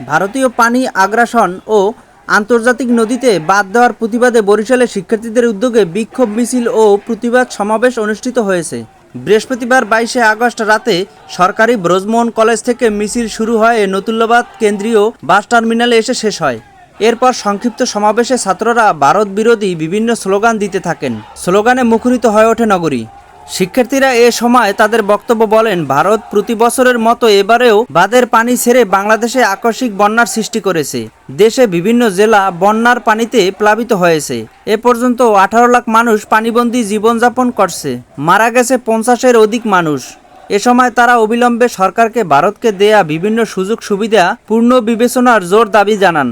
ভারতীয় পানি আগ্রাসন ও আন্তর্জাতিক নদীতে বাদ দেওয়ার প্রতিবাদে বরিশালে শিক্ষার্থীদের উদ্যোগে বিক্ষোভ মিছিল ও প্রতিবাদ সমাবেশ অনুষ্ঠিত হয়েছে। বৃহস্পতিবার 22শে আগস্ট রাতে সরকারি ব্রজমোহন কলেজ থেকে মিছিল শুরু হয়ে নতুল্লাবাদ কেন্দ্রীয় বাস টার্মিনালে এসে শেষ হয়। এরপর সংক্ষিপ্ত সমাবেশে ছাত্ররা ভারত বিরোধী বিভিন্ন স্লোগান দিতে থাকেন। স্লোগানে মুখরিত হয়ে ওঠে নগরী। শিক্ষার্থীরা এ সময় তাদের বক্তব্য বলেন, ভারত প্রতি বছরের মতো এবারেও বাঁধের পানি ছেড়ে বাংলাদেশে আকস্মিক বন্যার সৃষ্টি করেছে। দেশে বিভিন্ন জেলা বন্যার পানিতে প্লাবিত হয়েছে। এ পর্যন্ত 18 লাখ মানুষ পানিবন্দী জীবনযাপন করছে। মারা গেছে 50-এর অধিক মানুষ। এ সময় তারা অবিলম্বে সরকারকে ভারতকে দেয়া বিভিন্ন সুযোগ সুবিধা পূর্ণ বিবেচনার জোর দাবি জানান।